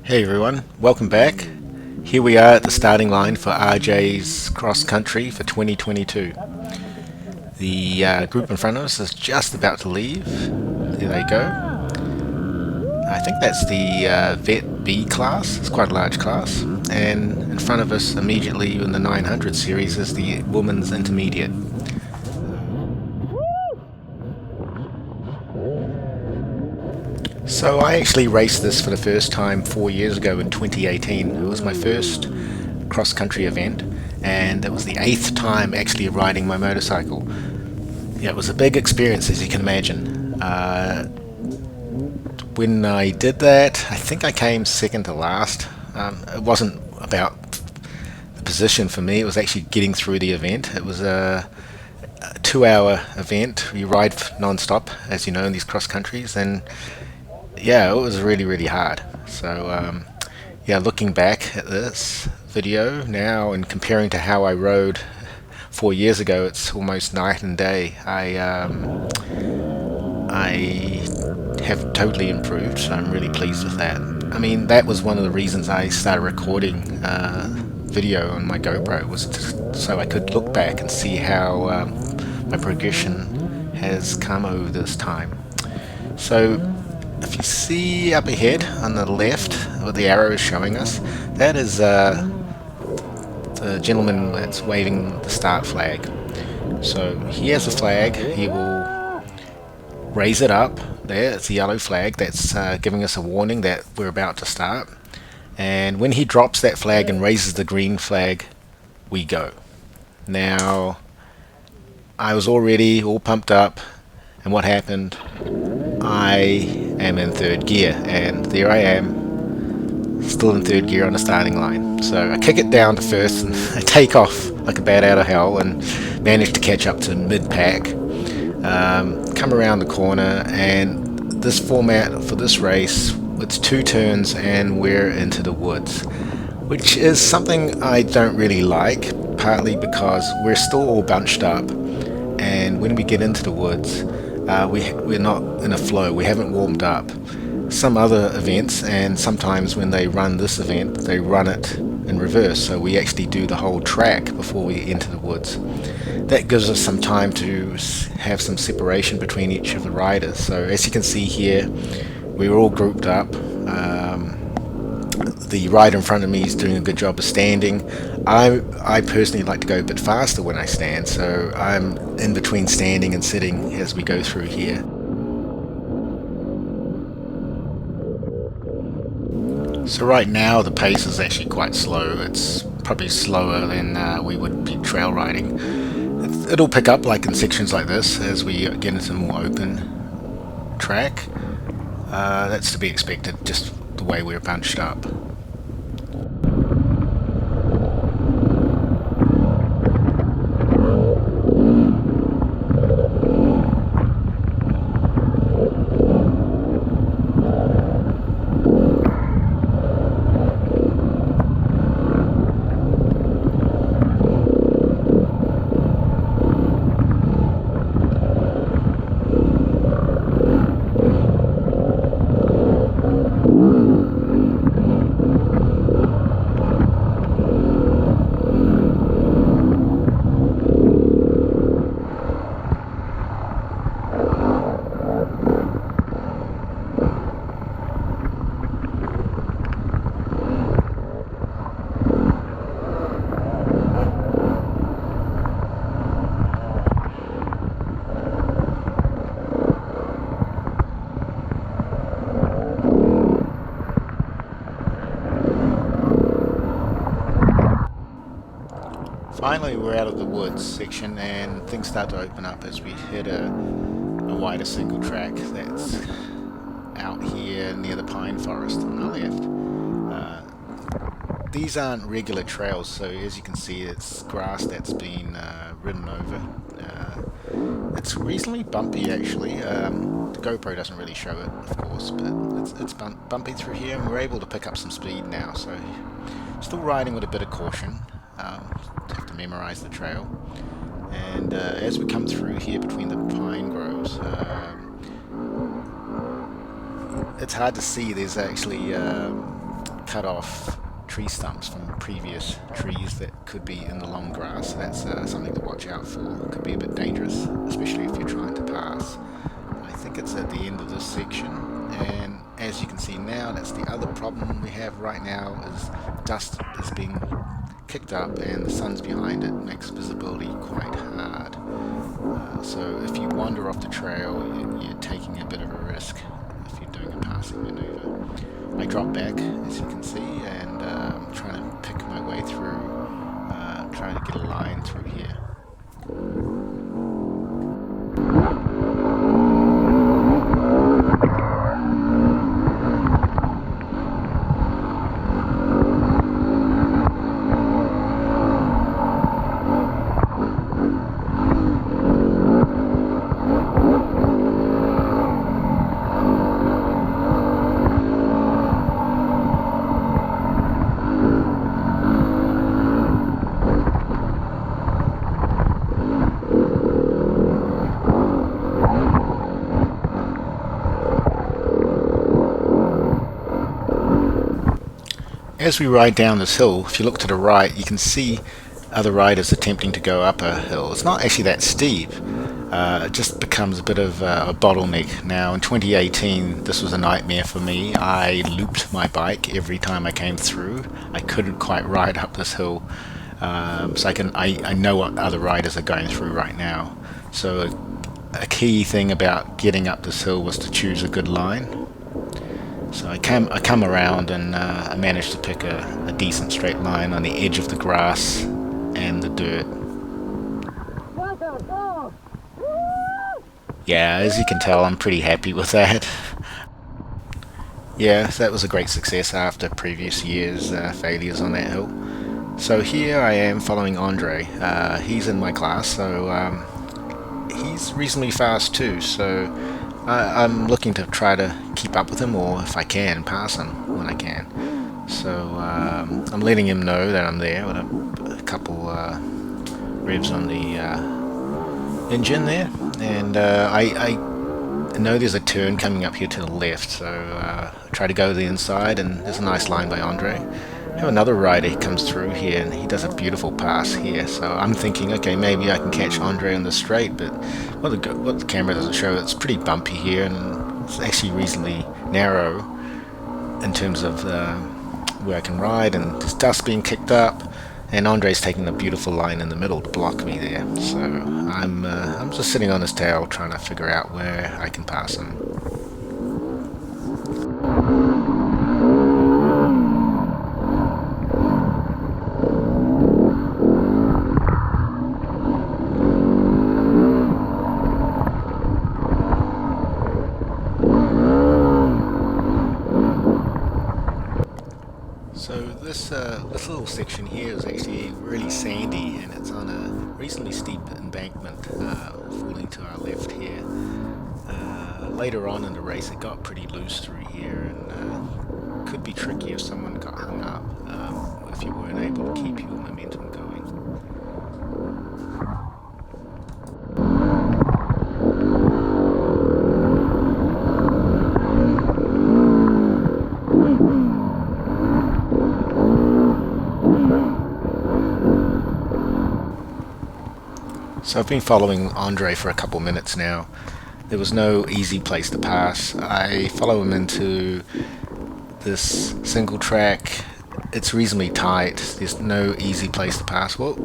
Hey everyone, welcome back. Here we are at the starting line for RJ's cross country for 2022. The group in front of us is just about to leave. There they go. I think that's the Vet B class. It's quite a large class. And in front of us, immediately in the 900 series, is the Women's Intermediate. So I actually raced this for the first time 4 years ago in 2018. It was my first cross-country event, and it was the 8th time actually riding my motorcycle. Yeah, it was a big experience, as you can imagine. When I did that, I think I came second to last. It wasn't about the position for me, it was actually getting through the event. It was a 2 hour event. You ride non-stop, as you know, in these cross countries, and yeah, it was really hard. So yeah, looking back at this video now and comparing to how I rode 4 years ago, it's almost night and day. I have totally improved, so I'm really pleased with that. I mean, that was one of the reasons I started recording video on my GoPro, was so I could look back and see how my progression has come over this time. So if you see up ahead on the left, what the arrow is showing us, that is the gentleman that's waving the start flag. So he has a flag, he will raise it up. There, it's a yellow flag that's giving us a warning that we're about to start. And when he drops that flag and raises the green flag, we go. Now, I was already all pumped up, and what happened? I am in third gear, and there I am, still in third gear on the starting line. So I kick it down to first and I take off like a bat out of hell and manage to catch up to mid-pack. Come around the corner, and this format for this race, it's 2 turns and we're into the woods, which is something I don't really like, partly because we're still all bunched up, and when we get into the woods, we're not in a flow, we haven't warmed up. Some other events, and sometimes when they run this event, they run it in reverse, so we actually do the whole track before we enter the woods. That gives us some time to have some separation between each of the riders. So as you can see here, we're all grouped up. The rider in front of me is doing a good job of standing. I personally like to go a bit faster when I stand, so I'm in between standing and sitting as we go through here. So right now the pace is actually quite slow. It's probably slower than we would be trail riding. It'll pick up like in sections like this as we get into more open track. That's to be expected, just the way we're bunched up. Finally, we're out of the woods section and things start to open up as we hit a wider single track that's out here near the pine forest on the left. These aren't regular trails, so as you can see, it's grass that's been ridden over. It's reasonably bumpy actually. The GoPro doesn't really show it, of course, but it's bumpy through here, and we're able to pick up some speed now, so still riding with a bit of caution. Have to memorize the trail, and as we come through here between the pine groves, it's hard to see. There's actually cut off tree stumps from previous trees that could be in the long grass. So that's something to watch out for. It could be a bit dangerous, especially if you're trying to pass. I think it's at the end of this section, and as you can see now, that's the other problem we have right now, is dust is being kicked up and the sun's behind it, makes visibility quite hard. So if you wander off the trail, you're taking a bit of a risk if you're doing a passing maneuver. I drop back, as you can see, and I'm trying to pick my way through, trying to get a line through here. As we ride down this hill, if you look to the right, you can see other riders attempting to go up a hill. It's not actually that steep. It just becomes a bit of a bottleneck. Now, in 2018, this was a nightmare for me. I looped my bike every time I came through. I couldn't quite ride up this hill. So I know what other riders are going through right now. So a key thing about getting up this hill was to choose a good line. So I come around and I managed to pick a decent straight line on the edge of the grass and the dirt. Yeah, as you can tell, I'm pretty happy with that. Yeah, that was a great success after previous years' failures on that hill. So here I am following Andre. He's in my class, so he's reasonably fast too, so I'm looking to try to keep up with him, or if I can, pass him when I can. So I'm letting him know that I'm there with a couple revs on the engine there, and I know there's a turn coming up here to the left, so I try to go to the inside, and there's a nice line by Andre. I have another rider, he comes through here and he does a beautiful pass here, so I'm thinking, okay, maybe I can catch Andre on the straight, but what the camera doesn't show, it's pretty bumpy here, and it's actually reasonably narrow in terms of where I can ride, and there's dust being kicked up, and Andre's taking a beautiful line in the middle to block me there, so I'm just sitting on his tail trying to figure out where I can pass him. So this little section here is actually really sandy, and it's on a reasonably steep embankment falling to our left here. Later on in the race it got pretty loose through here, and could be tricky if someone got hung up if you weren't able to keep your momentum going. So I've been following Andre for a couple minutes now. There was no easy place to pass. I follow him into this single track. It's reasonably tight. There's no easy place to pass. Well,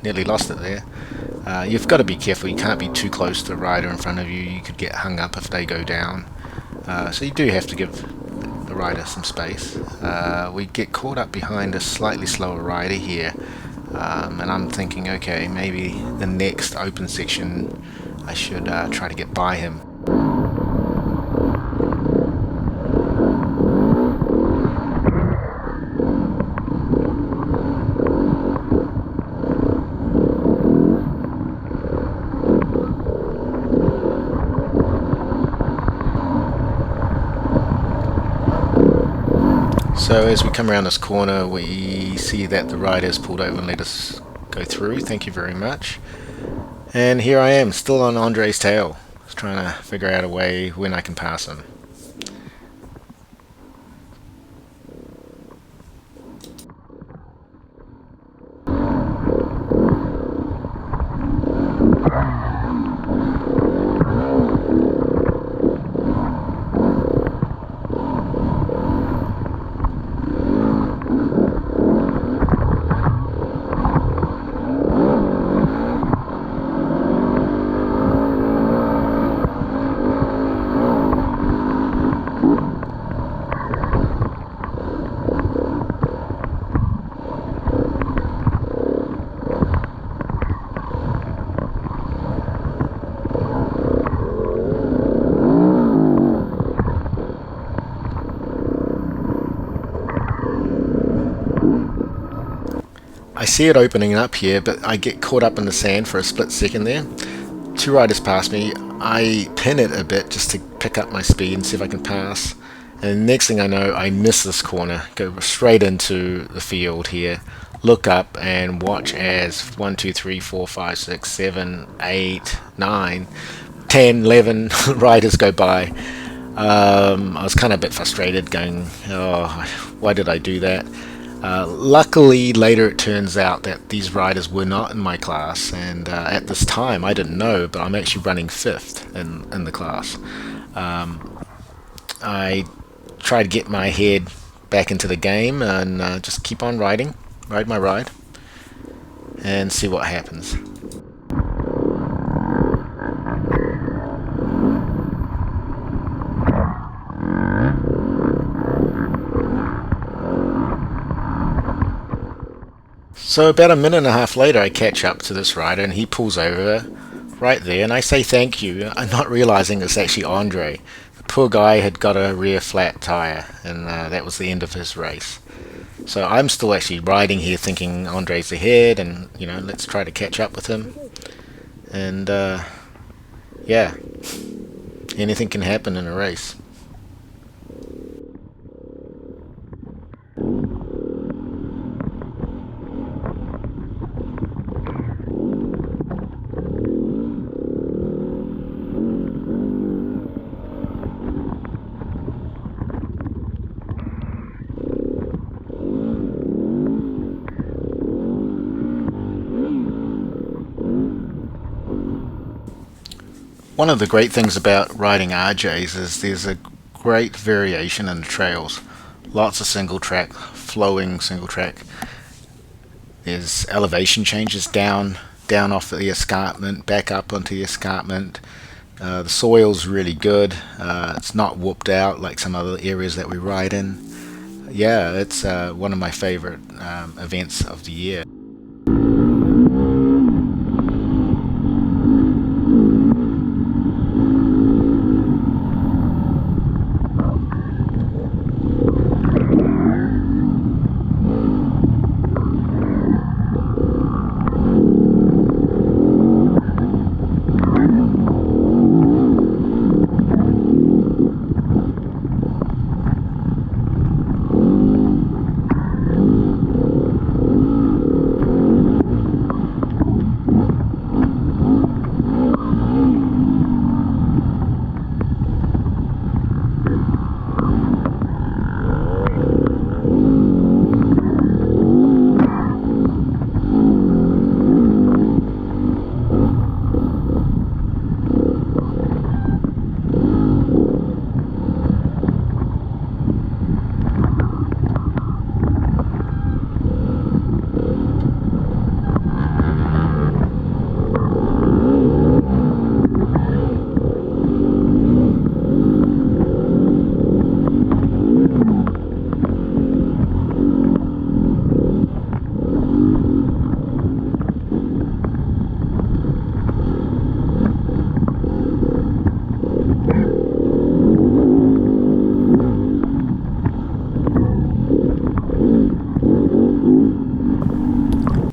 nearly lost it there. You've got to be careful. You can't be too close to the rider in front of you. You could get hung up if they go down. So you do have to give the rider some space. We get caught up behind a slightly slower rider here. And I'm thinking, okay, maybe the next open section I should try to get by him. So as we come around this corner, we see that the rider's pulled over and let us go through. Thank you very much. And here I am, still on Andre's tail, just trying to figure out a way when I can pass him. I see it opening up here, but I get caught up in the sand for a split second there. Two riders pass me. I pin it a bit just to pick up my speed and see if I can pass. And next thing I know, I miss this corner, go straight into the field here, look up and watch as 1, 2, 3, 4, 5, 6, 7, 8, 9, 10, 11 riders go by. I was kind of a bit frustrated, going, oh, why did I do that? Luckily, later it turns out that these riders were not in my class, and at this time I didn't know, but I'm actually running 5th in the class. I try to get my head back into the game and just keep on ride my ride, and see what happens. So about a minute and a half later, I catch up to this rider, and he pulls over right there, and I say thank you. I'm not realizing it's actually Andre. The poor guy had got a rear flat tire, and that was the end of his race. So I'm still actually riding here, thinking Andre's ahead, and let's try to catch up with him. And yeah, anything can happen in a race. One of the great things about riding RJs is there's a great variation in the trails. Lots of single track, flowing single track. There's elevation changes down off the escarpment, back up onto the escarpment. The soil's really good. It's not whooped out like some other areas that we ride in. Yeah, it's one of my favorite events of the year.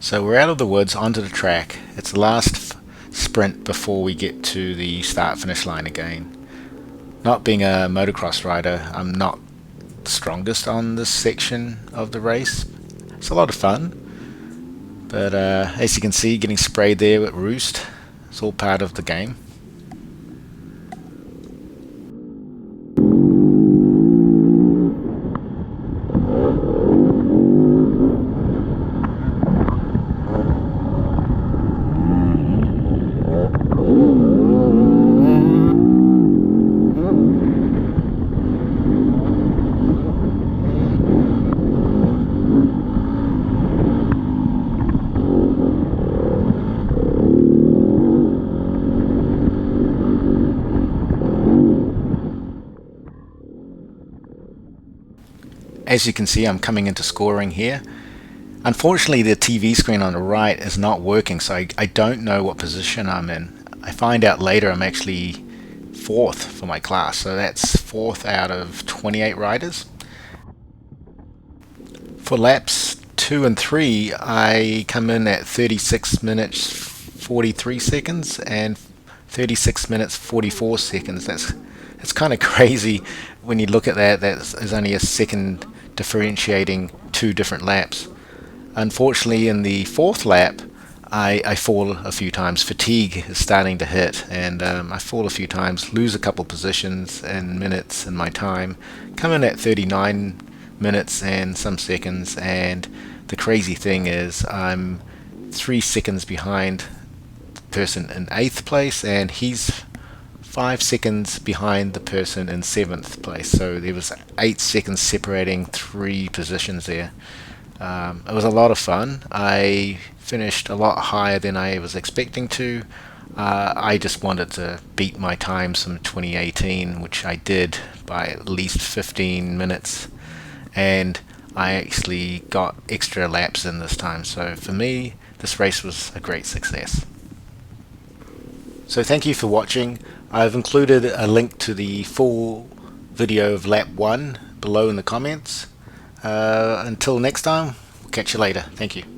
So we're out of the woods, onto the track. It's the last sprint before we get to the start-finish line again. Not being a motocross rider, I'm not the strongest on this section of the race. It's a lot of fun, but as you can see, getting sprayed there with roost, it's all part of the game. As you can see, I'm coming into scoring here. Unfortunately, the TV screen on the right is not working, so I don't know what position I'm in. I find out later I'm actually 4th for my class, so that's 4th out of 28 riders. For laps 2 and 3, I come in at 36 minutes 43 seconds and 36 minutes 44 seconds. That's kind of crazy when you look at that. That is only a second differentiating two different laps. Unfortunately, in the fourth lap, I fall a few times. Fatigue is starting to hit, and I fall a few times, lose a couple positions and minutes in my time, come in at 39 minutes and some seconds. And the crazy thing is, I'm 3 seconds behind the person in 8th place, and he's 5 seconds behind the person in 7th place. So there was 8 seconds separating 3 positions there. It was a lot of fun. I finished a lot higher than I was expecting to. I just wanted to beat my times from 2018, which I did by at least 15 minutes, and I actually got extra laps in this time. So for me, this race was a great success. So thank you for watching. I've included a link to the full video of lap 1 below in the comments. Until next time, we'll catch you later. Thank you.